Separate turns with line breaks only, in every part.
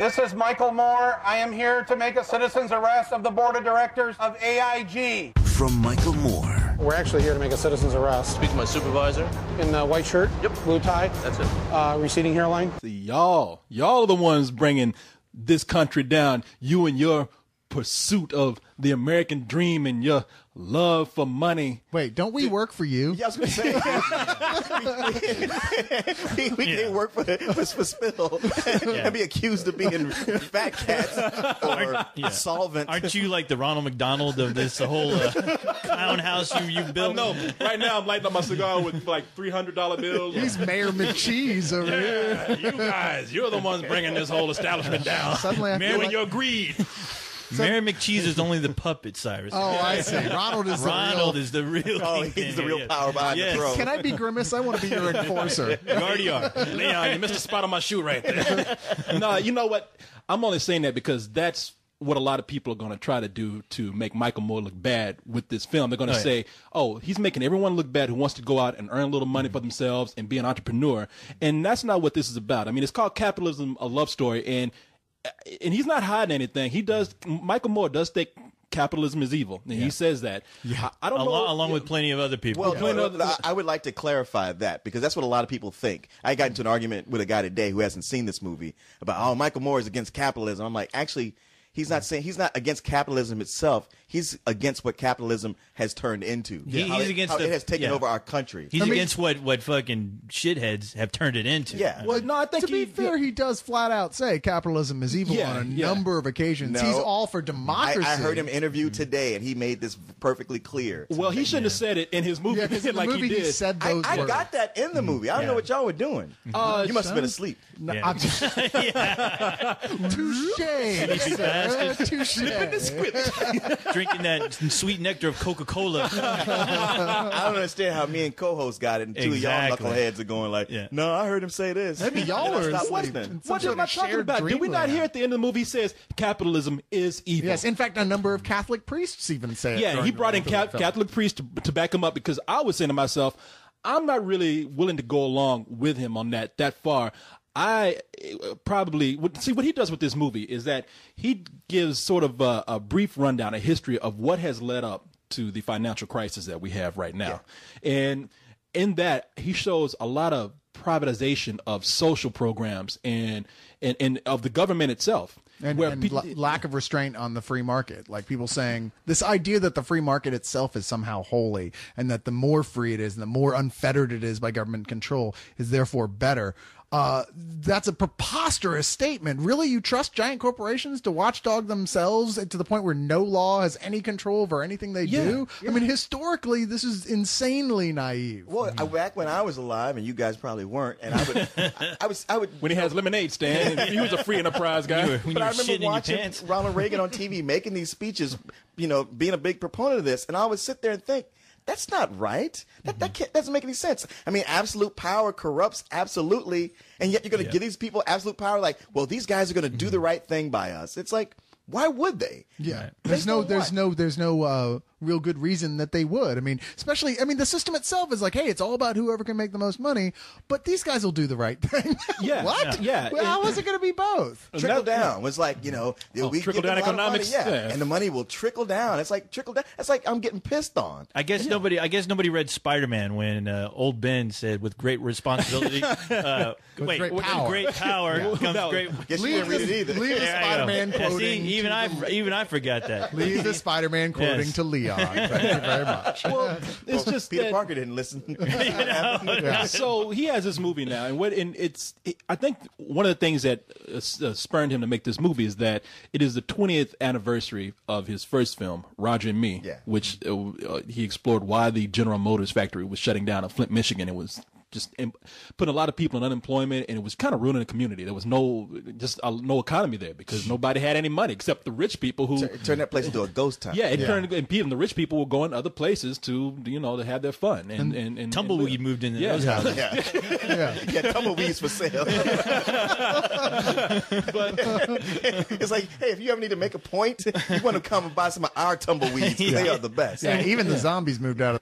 This is Michael Moore. I am here to make a citizen's arrest of the board of directors of AIG.
From Michael Moore.
We're actually here to make a citizen's arrest.
Speak to my supervisor.
In the white shirt?
Yep.
Blue tie?
That's it.
Receding hairline?
See, y'all are the ones bringing this country down. You and your pursuit of the American dream and your love for money.
Wait, don't we work for you?
Yeah, I was going to say. we can't work for Spill and be accused of being fat cats or solvent.
Aren't you like the Ronald McDonald of this whole clown house you built?
No, right now I'm lighting up my cigar with like $300 bills.
He's Mayor McCheese over here.
You guys, you're the ones bringing this whole establishment down.
Suddenly I feel
Man,
like...
your greed.
Mary McCheese is only the puppet, Cyrus.
Oh, I see. Ronald is
the real
Oh, he's the real power behind the throne.
Can I be Grimace? I want to be your enforcer.
You already are.
Leon, you missed a spot on my shoe right there. No, you know what? I'm only saying that because that's what a lot of people are going to try to do to make Michael Moore look bad with this film. They're going to say, oh, he's making everyone look bad who wants to go out and earn a little money for themselves and be an entrepreneur. And that's not what this is about. I mean, it's called Capitalism, a love story, and he's not hiding anything. Michael Moore does think capitalism is evil, and he says that.
Yeah.
I don't know.
Along with plenty of other people.
Well, I would like to clarify that because that's what a lot of people think. I got into an argument with a guy today who hasn't seen this movie about, oh, Michael Moore is against capitalism. I'm like, actually, he's not against capitalism itself. He's against what capitalism has turned into.
He's against
it has taken over our country.
He's against what fucking shitheads have turned it into.
Yeah.
Well, no, I think
to be fair, he does flat out say capitalism is evil on a number of occasions.
No.
He's all for democracy.
I heard him interviewed today, and he made this perfectly clear.
Well, he shouldn't have said it in his movie.
Yeah, because in the
like
movie
he did.
said those
I
words.
got that in the movie. I don't know what y'all were doing. You must have been asleep.
No,
Yeah.
touche. Touche.
Drinking that sweet nectar of Coca-Cola.
I don't understand how me and co-host got it, and two
Exactly.
of y'all knuckleheads are going like, no, I heard him say this.
Maybe y'all were
Stop
asleep.
listening.
What am I talking about? Did we not hear at the end of the movie he says capitalism is evil?
Yes, in fact, a number of Catholic priests even say it.
Yeah,
during
he
the
brought in
film.
Catholic priests to back him up because I was saying to myself, I'm not really willing to go along with him on that far. I probably would see what he does with this movie is that he gives sort of a brief rundown, a history of what has led up to the financial crisis that we have right now. And in that, he shows a lot of privatization of social programs and of the government itself.
And lack of restraint on the free market. Like people saying this idea that the free market itself is somehow holy and that the more free it is and the more unfettered it is by government control is therefore better. That's a preposterous statement. Really, you trust giant corporations to watchdog themselves to the point where no law has any control over anything they do? I mean, historically, this is insanely naive.
Well, back when I was alive, and you guys probably weren't, and I would
when he has lemonade stand, and he was a free enterprise guy.
But I remember watching Ronald Reagan on TV making these speeches, being a big proponent of this, and I would sit there and think, that's not right. That doesn't make any sense. I mean, absolute power corrupts absolutely, and yet you're going to give these people absolute power. Like, well, these guys are going to do the right thing by us. It's like, why would they?
Yeah, there's no real good reason that they would. I mean, especially, the system itself is like, hey, it's all about whoever can make the most money, but these guys will do the right thing.
Yeah.
What?
Yeah.
Well, how is it going to be both?
Trickle down was like, we
trickle down economics.
And the money will trickle down. It's like trickle down. It's like I'm getting pissed on.
I guess nobody read Spider-Man when old Ben said, "With great responsibility,
great power.
Great power comes great."
Guess you didn't read it either.
Leave the Spider-Man quoting.
Even I forgot that.
Leave the Spider-Man quoting to Leon. Thank you very much.
Well, it's just
Peter
that,
Parker didn't listen.
So he has this movie now, and I think one of the things that spurred him to make this movie is that it is the 20th anniversary of his first film, Roger and Me, which he explored why the General Motors factory was shutting down in Flint, Michigan. It was just putting a lot of people in unemployment, and it was kind of ruining the community. There was no economy there because nobody had any money except the rich people who
turned that place into a ghost town.
Yeah, and the rich people were going other places to to have their fun and
Tumbleweed moved in.
Yeah,
Tumbleweeds for sale. But it's like, hey, if you ever need to make a point, you want to come and buy some of our tumbleweeds. They are the best.
Yeah, even the zombies moved out of.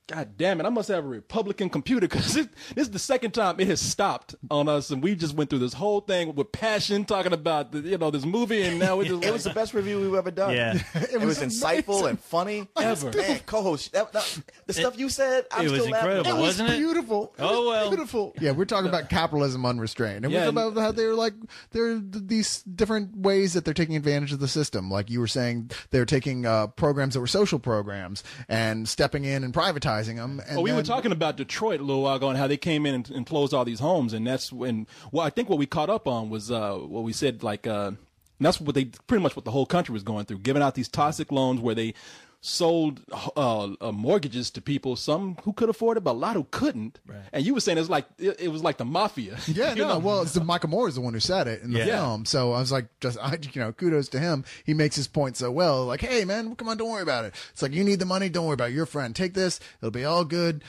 God damn it, I must have a Republican computer because this is the second time it has stopped on us, and we just went through this whole thing with passion talking about this movie, and now it
was the best review we've ever done.
Yeah.
It was insightful and funny.
Ever.
Man, co-host, the stuff you said, I'm
it was
still laughing.
incredible,
It was
wasn't it?
beautiful.
Oh, well.
Beautiful. Yeah, we're talking about capitalism unrestrained. And
Yeah,
we're talking about how there are these different ways that they're taking advantage of the system. Like you were saying, they're taking programs that were social programs and stepping in and privatizing them. And
we were talking about Detroit a little while ago and how they came in and closed all these homes, and that's when. Well, I think what we caught up on was what we said, like that's what they pretty much what the whole country was going through, giving out these toxic loans where they sold mortgages to people, some who could afford it, but a lot who couldn't. Right. And you were saying it's like it was like the mafia.
Yeah, no. Well, Michael Moore is the one who said it in the film, so I was like, kudos to him. He makes his point so well. Like, hey, man, come on, don't worry about it. It's like you need the money, don't worry about it. Your friend, take this, it'll be all good.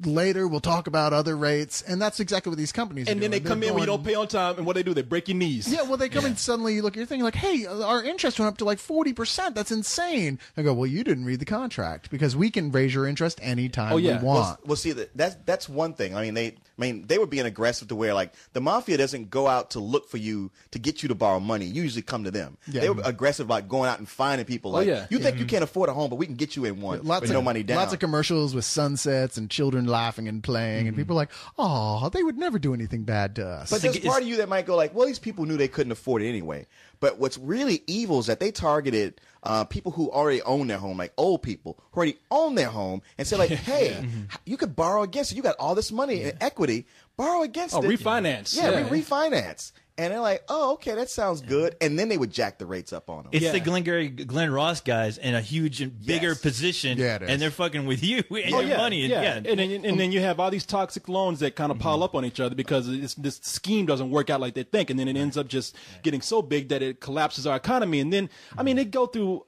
Later, we'll talk about other rates, and that's exactly what these companies are
and then
doing.
they come in when you don't pay on time, and what they do, they break your knees.
Yeah, well, they come in suddenly, you look at your thing like, hey, our interest went up to like 40%. That's insane. I go, well, you didn't read the contract because we can raise your interest anytime we want.
Well, see, that's one thing. I mean, they were being aggressive to where like the mafia doesn't go out to look for you to get you to borrow money. You usually come to them. Yeah. They were aggressive about going out and finding people. Like, you think you can't afford a home, but we can get you in one with no money down.
Lots of commercials with sunsets and children laughing and playing, and people are like, oh, they would never do anything bad to us.
But there's part of you that might go like, well, these people knew they couldn't afford it anyway. But what's really evil is that they targeted people who already own their home, like old people who already own their home, and said like, hey, you could borrow against it. You got all this money in equity. Borrow against it.
Refinance.
Yeah, refinance. And they're like, oh, okay, that sounds good. And then they would jack the rates up on them.
It's the Glenn Ross guys in a huge and bigger position, and they're fucking with you and your money. And
then you have all these toxic loans that kind of pile up on each other because this scheme doesn't work out like they think, and then it ends up just getting so big that it collapses our economy. And then, I mean, they go through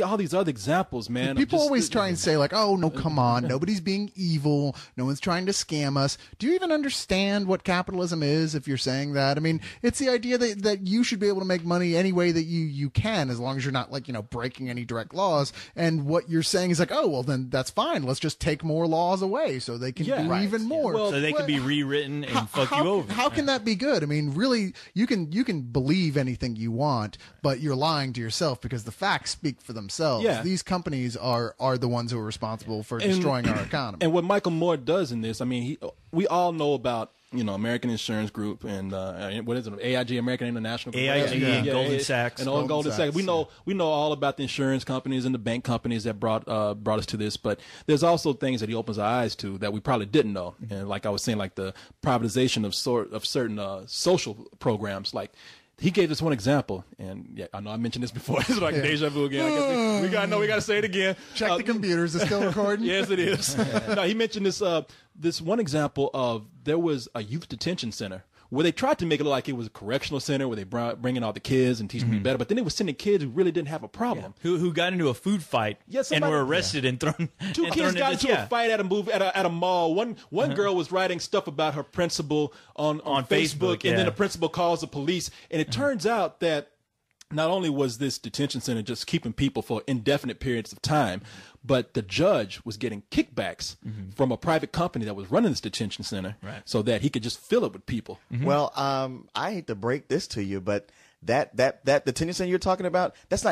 all these other examples, man.
People always try and say like, oh, no, come on. Nobody's being evil. No one's trying to scam us. Do you even understand what capitalism is if you're saying that? I mean, it's the idea that you should be able to make money any way that you can, as long as you're not like, breaking any direct laws. And what you're saying is like, oh, well, then that's fine. Let's just take more laws away so they can do even more.
Well, so they can be rewritten and fuck you over.
How can that be good? I mean, really, you can believe anything you want, but you're lying to yourself because the facts speak for themselves.
Yeah.
These companies are the ones who are responsible for destroying our economy.
And what Michael Moore does in this, I mean, we all know about American Insurance Group and what is it, AIG, American International Group,
AIG, and Goldman Sachs,
and Goldman Sachs. We know all about the insurance companies and the bank companies that brought us to this. But there's also things that he opens our eyes to that we probably didn't know. And like I was saying, like the privatization of certain social programs, like. He gave us one example, and I know I mentioned this before. It's like deja vu again. I guess we got to say it again.
Check the computers; it's still recording.
Yes, it is. No, he mentioned this one example of there was a youth detention center where they tried to make it look like it was a correctional center where they bring in all the kids and teach them to be better, but then they were sending kids who really didn't have a problem.
Who got into a food fight and were arrested and thrown.
Two kids got into a fight at a mall. One girl was writing stuff about her principal on Facebook, and then the principal calls the police, and it turns out that not only was this detention center just keeping people for indefinite periods of time, but the judge was getting kickbacks from a private company that was running this detention center so that he could just fill it with people.
Well, I hate to break this to you, but that detention center you're talking about, that's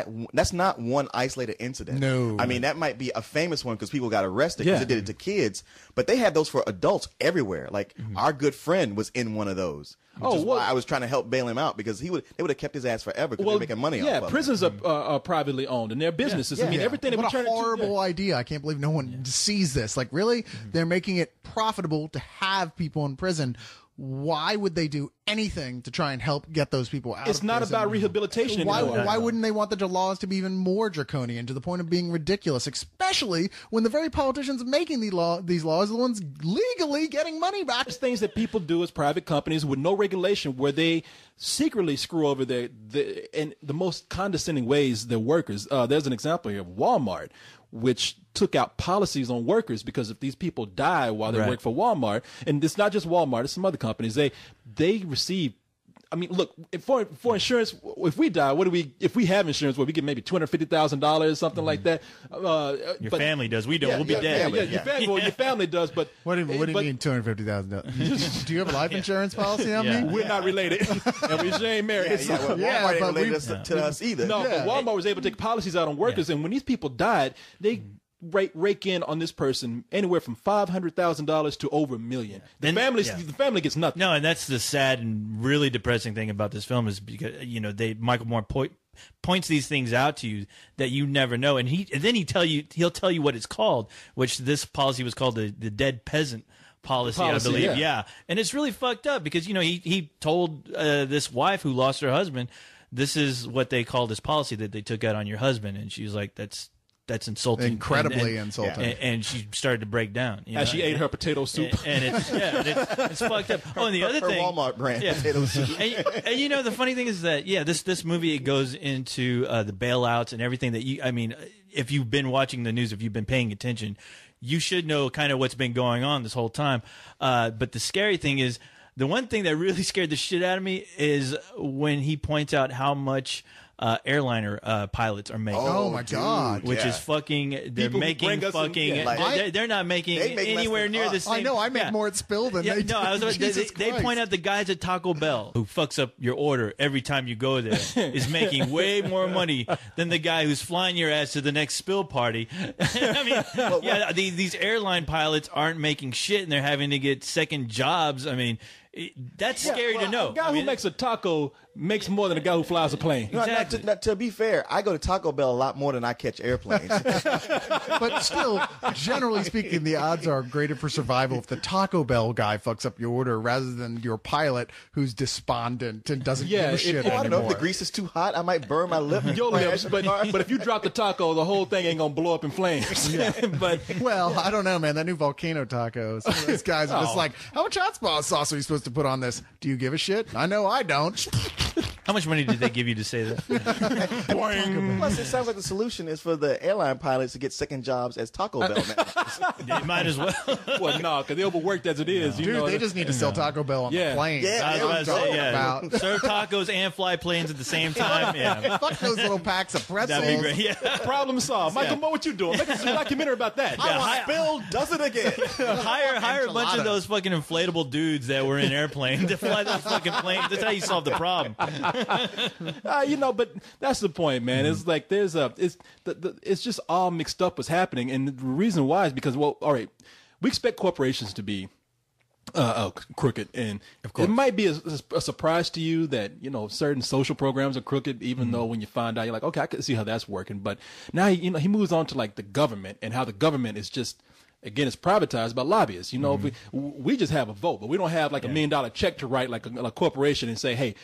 not one isolated incident.
No.
I mean, that might be a famous one because people got arrested because they did it to kids, but they had those for adults everywhere. Like our good friend was in one of those. Why I was trying to help bail him out because they would have kept his ass forever because they're making money off of it.
Prisons are privately owned and they're businesses. I mean, everything that we turn into.
What a horrible idea. I can't believe no one sees this. Like, really? They're making it profitable to have people in prison. Why would they do anything to try and help get those people out?
It's not about rehabilitation anymore.
Why wouldn't they want the laws to be even more draconian to the point of being ridiculous, especially when the very politicians making these laws are the ones legally getting money back?
There's things that people do as private companies with no regulation where they secretly screw over in the most condescending ways their workers. There's an example here of Walmart, which took out policies on workers because if these people die while they work for Walmart, and it's not just Walmart, it's some other companies, they receive I mean, look, for insurance, if we die, if we have insurance, we get maybe $250,000, something like that.
Your family does. We don't. We'll be dead.
Your family does, but
what do you mean $250,000? Do you have a life insurance policy on me?
We're not related, and we ain't married.
Walmart ain't related to us either.
No, but Walmart was able to take policies out on workers, and when these people died, they rake in on this person anywhere from $500,000 to over $1 million. The family gets nothing.
No, and that's the sad and really depressing thing about this film is because Michael Moore points these things out to you that you never know, and then he'll tell you what it's called, which this policy was called the dead peasant policy, I believe. Yeah, and it's really fucked up because he told this wife who lost her husband, this is what they call this policy that they took out on your husband, and she was like, that's insulting,
incredibly insulting,
and she started to break down
as she ate her potato soup,
and it's fucked up. Oh, and the other thing,
Walmart brand potato soup.
And the funny thing is that this movie, it goes into the bailouts and everything that if you've been watching the news, if you've been paying attention, you should know kind of what's been going on this whole time. But the scary thing is, the one thing that really scared the shit out of me is when he points out how much airliner pilots are making.
Oh my God!
Which is fucking. They're making fucking. They're not making anywhere near the same.
I know. I make more at Spill than they do.
No, they point out the guys at Taco Bell who fucks up your order every time you go there is making way more money than the guy who's flying your ass to the next Spill party. I mean, these airline pilots aren't making shit, and they're having to get second jobs. I mean. That's scary to know.
A guy who makes a taco makes more than a guy who flies a plane.
Exactly. To be fair, I go to Taco Bell a lot more than I catch airplanes.
But still, generally speaking, the odds are greater for survival if the Taco Bell guy fucks up your order rather than your pilot who's despondent and doesn't give a shit anymore.
I don't know if the grease is too hot. I might burn my lip.
Your lips, but if you drop the taco, the whole thing ain't gonna blow up in flames.
Well, I don't know, man. That new volcano taco. Some of these guys are just like, how much hot sauce are you supposed to put on this? Do you give a shit? I know I don't.
How much money did they give you to say that?
Plus, it sounds like the solution is for the airline pilots to get second jobs as Taco Bell managers.
They might as well.
Well, no, because they overworked as it is.
Dude, they just need to sell Taco Bell on the plane.
Yeah,
I was about to say, serve tacos and fly planes at the same time. Yeah.
Fuck those little packs of pretzels.
That'd be great. Yeah.
Problem solved. Michael Moore, what you doing? Make a documentary about that.
Spill does it again.
Hire a bunch of those fucking inflatable dudes that were in airplanes to fly those fucking planes. That's how you solve the problem.
But that's the point, man. It's like it's just all mixed up what's happening, and the reason why is because, well, all right, we expect corporations to be crooked, and it might be a surprise to you that certain social programs are crooked, even though when you find out, you're like, okay, I can see how that's working. But now he moves on to like the government and how the government is just. Again, it's privatized by lobbyists. We just have a vote, but we don't have like $1 million check to write like a corporation and say, hey,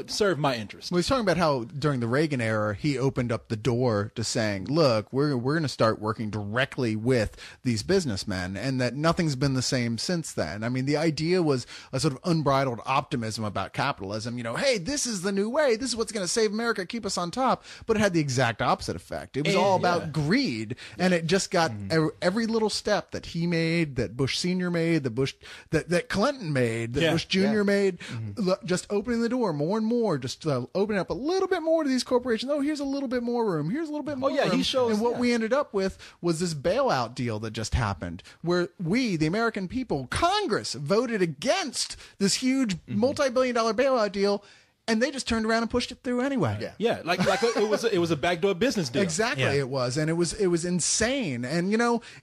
serve my interest.
Well, he's talking about how during the Reagan era, he opened up the door to saying, look, we're going to start working directly with these businessmen, and that nothing's been the same since then. I mean, the idea was a sort of unbridled optimism about capitalism. Hey, this is the new way. This is what's going to save America, keep us on top. But it had the exact opposite effect. It was all about greed, and it just got every little step that he made, that Bush Sr. made, that Clinton made, that Bush Jr. made, just opening the door more and more, just opening up a little bit more to these corporations. Oh, here's a little bit more room. Here's a little bit more room.
He shows.
And what we ended up with was this bailout deal that just happened, where we, the American people, Congress, voted against this huge multi-billion-dollar bailout deal. And they just turned around and pushed it through anyway.
Yeah, like it was a backdoor business deal.
Exactly, it was, and it was insane. And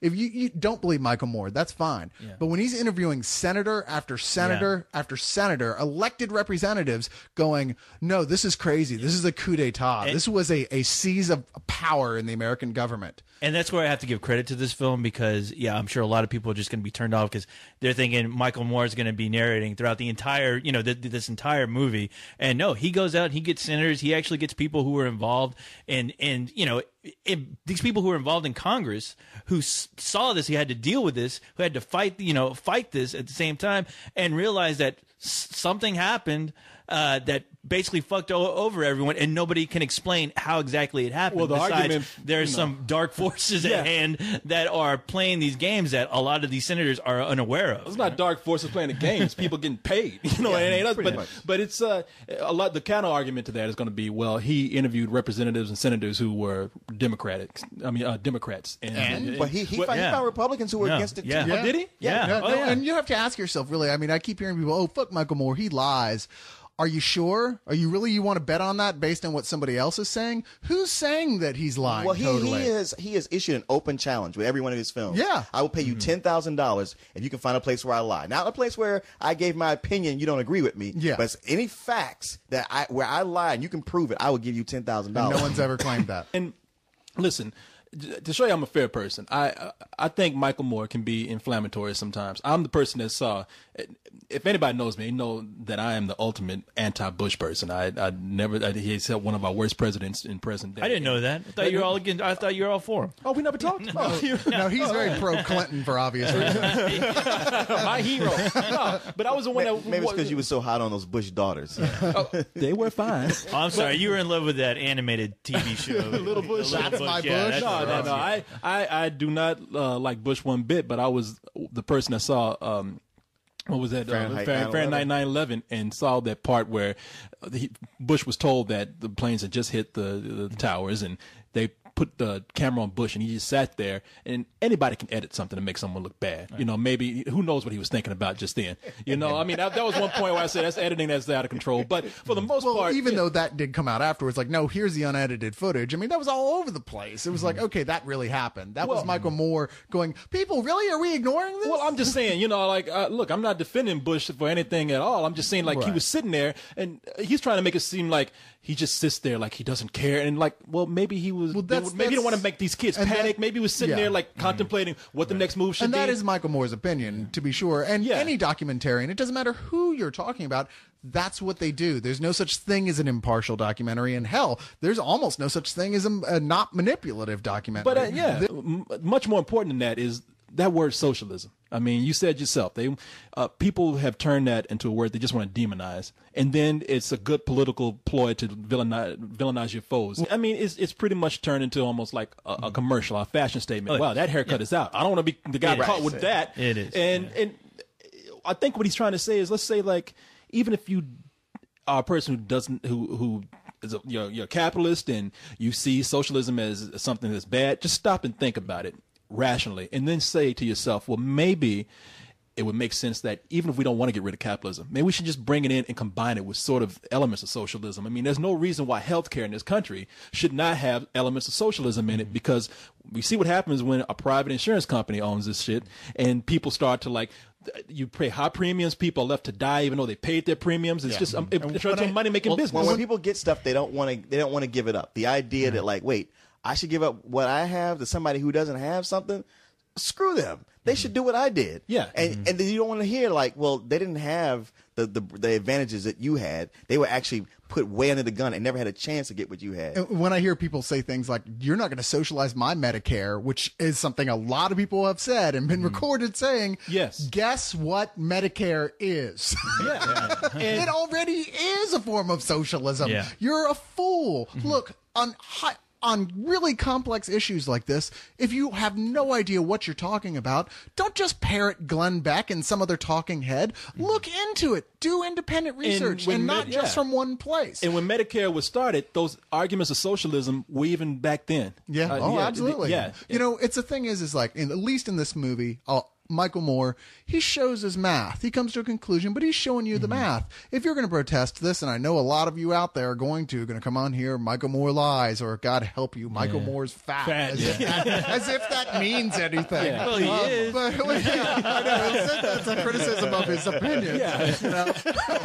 if you don't believe Michael Moore, that's fine. Yeah. But when he's interviewing senator after senator after senator, elected representatives, going, no, this is crazy. This is a coup d'état. This was a seize of power in the American government.
And that's where I have to give credit to this film because, I'm sure a lot of people are just going to be turned off because they're thinking Michael Moore is going to be narrating throughout the entire, this entire movie. And no, he goes out and he gets senators. He actually gets people who were involved and these people who were involved in Congress who saw this, he had to deal with this, who had to fight this at the same time and realize that something happened that basically fucked over everyone, and nobody can explain how exactly it happened.
Well, the
Besides,
argument,
there's some dark forces at hand that are playing these games that a lot of these senators are unaware of.
It's not dark forces playing the games. People getting paid. You know, it ain't us. But it's a lot. The counter argument to that is going to be, well, he interviewed representatives and senators who were Democrats.
But he found Republicans who were against it too.
Yeah.
Oh, did he?
Yeah.
And you have to ask yourself, really. I mean, I keep hearing people, "Oh, fuck Michael Moore, he lies." Are you sure? Are you really? You want to bet on that based on what somebody else is saying? Who's saying that he's lying?
Well,
totally?
he has issued an open challenge with every one of his films.
Yeah.
I will pay you $10,000 if you can find a place where I lie. Not a place where I gave my opinion, you don't agree with me.
Yeah.
But any facts where I lie and you can prove it, I will give you $10,000.
No one's ever claimed that.
And listen, to show you I'm a fair person, I think Michael Moore can be inflammatory sometimes. I'm the person that saw. If anybody knows me, they know that I am the ultimate anti-Bush person. He's one of our worst presidents in present day.
I didn't know that. I thought you were all against. I thought you were all for him.
Oh, we never talked.
No, he's very pro-Clinton for obvious reasons.
My hero. No, but I was the one that.
Maybe it's because you were so hot on those Bush daughters.
They were fine.
Oh, I'm sorry. You were in love with that animated TV show,
Little Bush.
That's my
Yeah,
Bush.
that's
No. I do not like Bush one bit, but I was the person that saw what was that? Fahrenheit 9/11, and saw that part where Bush was told that the planes had just hit the towers, and they put the camera on Bush, and he just sat there. And anybody can edit something to make someone look bad. You know, maybe who knows what he was thinking about just then. You know, I mean, that was one point where I said that's editing that's out of control. But for the most part,
even though that did come out afterwards, like, no, here's the unedited footage. I mean, that was all over the place. It was like, okay, that really happened. That was Michael Moore going, people, really? Are we ignoring this?
Well, I'm just saying, you know, like, look, I'm not defending Bush for anything at all. I'm just saying, like, he was sitting there, and he's trying to make it seem like he just sits there like he doesn't care. And like, well, maybe he was, maybe he don't want to make these kids panic. Maybe he was sitting there like contemplating what the next move should be.
And that is Michael Moore's opinion, to be sure. And any documentarian, it doesn't matter who you're talking about, that's what they do. There's no such thing as an impartial documentary. And hell, there's almost no such thing as a not manipulative documentary.
But much more important than that is that word socialism. I mean, you said yourself, people have turned that into a word they just want to demonize, and then it's a good political ploy to villainize your foes. I mean, it's pretty much turned into almost like a commercial, a fashion statement. Wow, that haircut is out. I don't want to be the guy caught with that.
It is.
And I think what he's trying to say is, let's say, like, even if you are a person who is you're a capitalist and you see socialism as something that's bad, just stop and think about it rationally, and then say to yourself, well, maybe it would make sense that even if we don't want to get rid of capitalism, maybe we should just bring it in and combine it with sort of elements of socialism. I mean, there's no reason why healthcare in this country should not have elements of socialism in it, because we see what happens when a private insurance company owns this shit, and people start to, like, you pay high premiums, people are left to die even though they paid their premiums. It's just it's money making business.
When people get stuff, they don't want to give it up. The idea that, like, wait, I should give up what I have to somebody who doesn't have something. Screw them. They should do what I did.
Yeah.
And then you don't want to hear, like, well, they didn't have the advantages that you had. They were actually put way under the gun and never had a chance to get what you had.
And when I hear people say things like, you're not going to socialize my Medicare, which is something a lot of people have said and been recorded saying,
yes,
guess what Medicare is?
Yeah.
It already is a form of socialism.
Yeah.
You're a fool. Look, on really complex issues like this, if you have no idea what you're talking about, don't just parrot Glenn Beck and some other talking head. Look into it. Do independent research, and not just from one place.
And when Medicare was started, those arguments of socialism were even back then.
Yeah. Absolutely.
Yeah.
You know, it's the thing is like, at least in this movie, Michael Moore, he shows his math. He comes to a conclusion, but he's showing you the math. If you're going to protest this, and I know a lot of you out there are going to come on here, Michael Moore lies, or God help you, Michael Moore's fat. As if that means anything.
Yeah. Well, he is.
But, I know, that's a criticism of his opinion.
Yeah.
You know?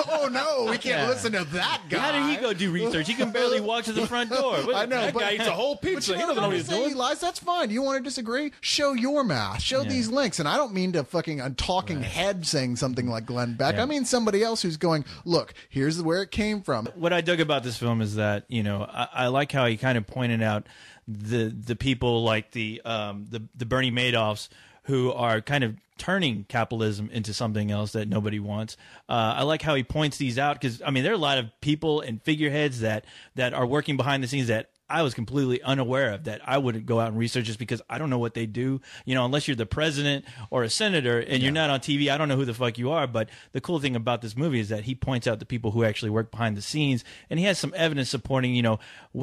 Oh, no, we can't listen to that guy.
How did he go do research? He can barely walk to the front door.
I know,
That guy eats a whole pizza. He doesn't know what he's doing.
He lies. That's fine. You want to disagree? Show your math. Show these links. And I don't mean to fucking a talking head saying something like Glenn Beck. I mean somebody else who's going, look, here's where it came from.
What I dug about this film is that, you know, I like how he kind of pointed out the people like the Bernie Madoffs who are kind of turning capitalism into something else that nobody wants. I like how he points these out because, I mean, there are a lot of people and figureheads that are working behind the scenes that I was completely unaware of, that I wouldn't go out and research just because I don't know what they do. You know, unless you're the president or a senator and you're not on TV, I don't know who the fuck you are. But the cool thing about this movie is that he points out the people who actually work behind the scenes, and he has some evidence supporting, you know,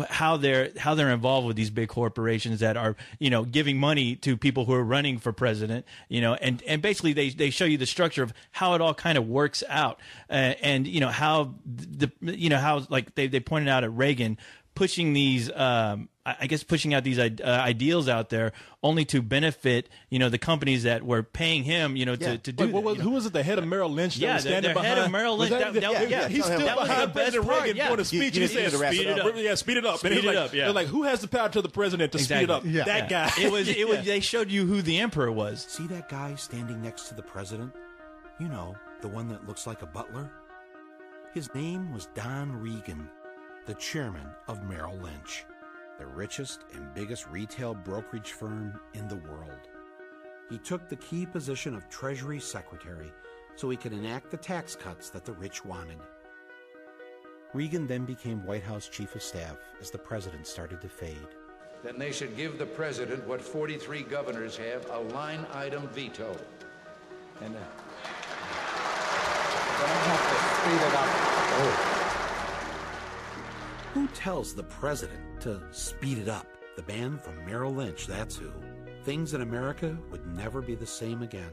how they're involved with these big corporations that are, you know, giving money to people who are running for president, you know, and basically they show you the structure of how it all kind of works out, and you know how how like they pointed out at Reagan, pushing these, I guess, pushing out these ideals out there only to benefit, you know, the companies that were paying him, you know, to do that.
Who was it? The head of Merrill Lynch?
Yeah,
was standing
the head of Merrill Lynch.
He stood behind President Reagan doing a speech.
You
and he said,
speed it up.
Yeah, speed it up.
Speed it up, yeah.
They're like, who has the power to the president to speed it up?
Yeah.
That guy.
It was. They showed you who the emperor was.
See that guy standing next to the president? You know, the one that looks like a butler? His name was Don Regan, the chairman of Merrill Lynch, the richest and biggest retail brokerage firm in the world. He took the key position of Treasury Secretary so he could enact the tax cuts that the rich wanted. Regan then became White House Chief of Staff as the president started to fade.
Then they should give the president what 43 governors have, a line item veto. And
Who tells the president to speed it up? The man from Merrill Lynch, that's who. Things in America would never be the same again.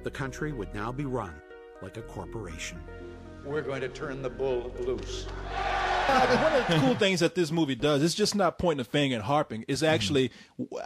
The country would now be run like a corporation.
we're going to turn the bull loose.
One of the cool things that this movie does is just not pointing a finger and harping. It's actually,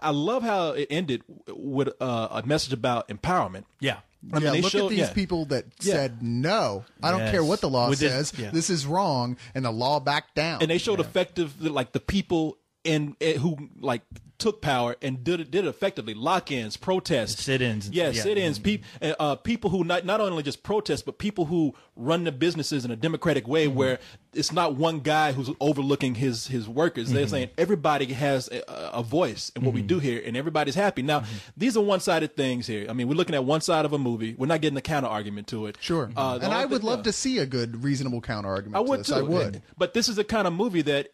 I love how it ended with a message about empowerment.
Yeah.
I mean, they
look
showed-
at these people that said no. I don't care what the law
With this-
says.
yeah.
This is wrong, and the law backed down.
And they showed effective, like the people who like took power and did it effectively. Lock-ins, protests,
Sit-ins.
yes,
Yeah.
sit-ins. People who not only just protest, but people who run the businesses in a democratic way, where it's not one guy who's overlooking his workers. They're saying everybody has a voice in what we do here, and everybody's happy. Now, these are one-sided things here. I mean, we're looking at one side of a movie. We're not getting a counter argument to it.
Sure. And I would love to see a good, reasonable counter argument.
I would
to this.
too.
I would.
But this is the kind of movie that,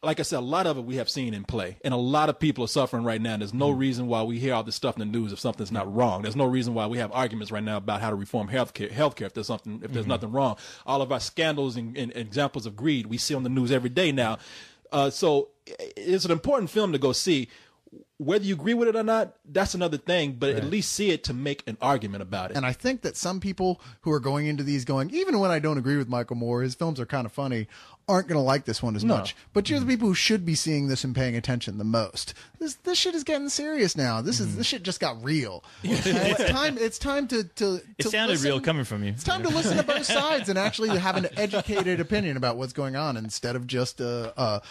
like I said, a lot of it we have seen in play, and a lot of people are suffering right now. There's no reason why we hear all this stuff in the news if something's not wrong. There's no reason why we have arguments right now about how to reform healthcare if there's nothing wrong. All of our scandals and examples of greed we see on the news every day now. So it's an important film to go see. Whether you agree with it or not, that's another thing, but at least see it to make an argument about it.
And I think that some people who are going into these going, even when I don't agree with Michael Moore, his films are kind of funny, aren't going to like this one as much. But you're the people who should be seeing this and paying attention the most. This shit is getting serious now. This shit just got real. It's time to
It sounded
listen.
real coming from you.
It's time to listen to both sides and actually have an educated opinion about what's going on instead of just a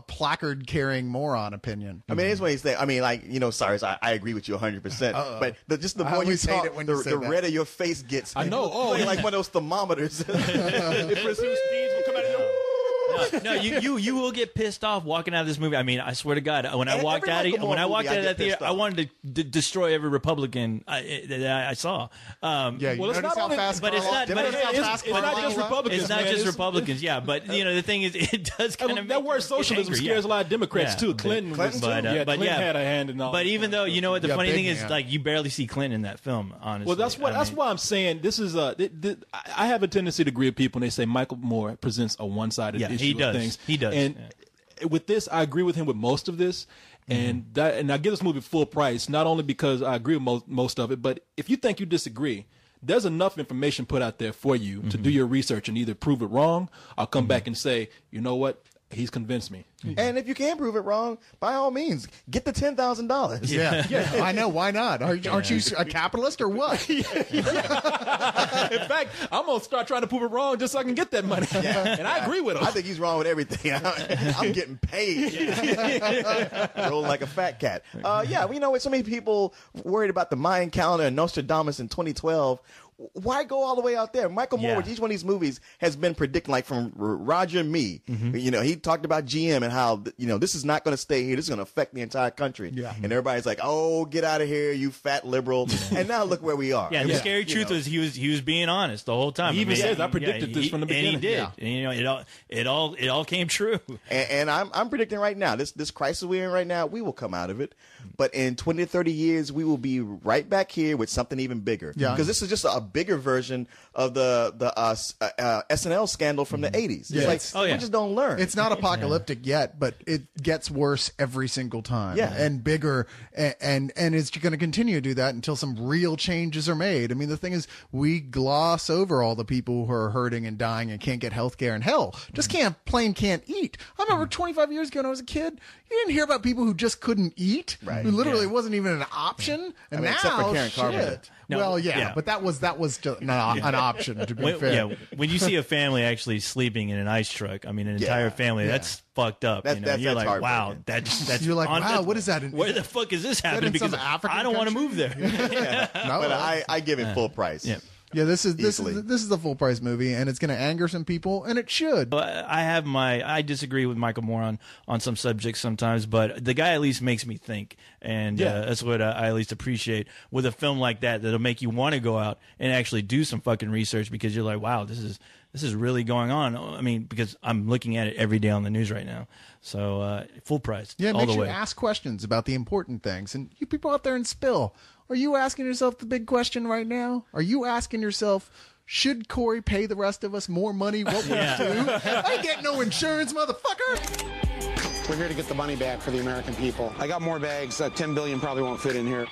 placard carrying moron opinion.
I mean, here's what he's saying. I mean, like, you know, Cyrus, I agree with you 100%. But just the
I
more you
always hate
talk,
it when you say
the
that.
redder your face gets.
I know. Oh,
You're like one of those thermometers.
No, you will get pissed off walking out of this movie. I mean, I swear to God, when I walked out of that theater, I wanted to destroy every Republican that I saw.
Yeah, you
Well, it's
notice
not
how
only-
fast
but it's
Carl-
not-
you
but
notice
it's-
how fast
it's not
Carl
just
left?
Republicans.
It's not
man.
just Republicans, yeah. But you know, the thing is, it does kind of
That word socialism scares a lot of Democrats too. Clinton,
Clinton
was,
too?
yeah,
But
Clinton
yeah.
had a hand in all.
But even though, you know what, the
Yeah,
funny
big
thing is,
man.
like, you barely see Clinton in that film, honestly.
Well, that's why I'm saying this is I have a tendency to agree with people when they say Michael Moore presents a one-sided issue
he does.
of things.
He does.
And with this, I agree with him with most of this. And I give this movie full price, not only because I agree with most of it, but if you think you disagree, there's enough information put out there for you to do your research and either prove it wrong or come back and say, you know what, he's convinced me.
And if you can prove it wrong, by all means, get the $10,000.
Yeah, I know. Why not? Aren't you a capitalist or what?
In fact, I'm going to start trying to prove it wrong just so I can get that money. And I agree with him.
I think he's wrong with everything. I'm getting paid. Roll like a fat cat. Yeah, we know with so many people worried about the Mayan calendar and Nostradamus in 2012. Why go all the way out there? Michael Moore, with each one of these movies, has been predicting, like from Roger and Me. You know, he talked about GM and how, this is not going to stay here. This is going to affect the entire country.
Yeah.
And everybody's like, oh, get out of here, you fat liberal. And now look where we are.
Yeah, the scary truth was he was being honest the whole time.
He even says, I predicted this from the beginning.
And he did.
Yeah.
And it all came true.
And I'm predicting right now, this crisis we're in right now, we will come out of it. But in 20 to 30 years, we will be right back here with something even bigger.
Yeah.
Because this is just a bigger version of the SNL scandal from the 80s.
Yeah.
It's like, we just don't learn.
It's not apocalyptic yet, but it gets worse every single time.
Yeah.
And bigger, and it's going to continue to do that until some real changes are made. I mean, the thing is, we gloss over all the people who are hurting and dying and can't get health care, and hell, just can't eat. I remember 25 years ago when I was a kid, you didn't hear about people who just couldn't eat.
Right.
Who literally wasn't even an option. And now,
except for Karen Carpenter.
shit. But that was just an option, to be fair.
Yeah, when you see a family actually sleeping in an ice truck, I mean, an entire family, that's fucked up. You're like, wow, that's
You're like, wow, what is that?
Where the fuck is this happening? Because I don't want to move there.
No,
but I give it full price.
Yeah.
Yeah, this is the full price movie, and it's going to anger some people, and it should.
I disagree with Michael Moore on some subjects sometimes, but the guy at least makes me think, and that's what I at least appreciate with a film like that. That'll make you want to go out and actually do some fucking research, because you're like, wow, this is really going on. I mean, because I'm looking at it every day on the news right now. So full price,
yeah,
all
make
the
sure
way.
you ask questions about the important things, and you people out there in Spill. Are you asking yourself the big question right now? Are you asking yourself, should Corey pay the rest of us more money? What we do? I ain't get no insurance, motherfucker.
We're here to get the money back for the American people. I got more bags. 10 billion probably won't fit in here.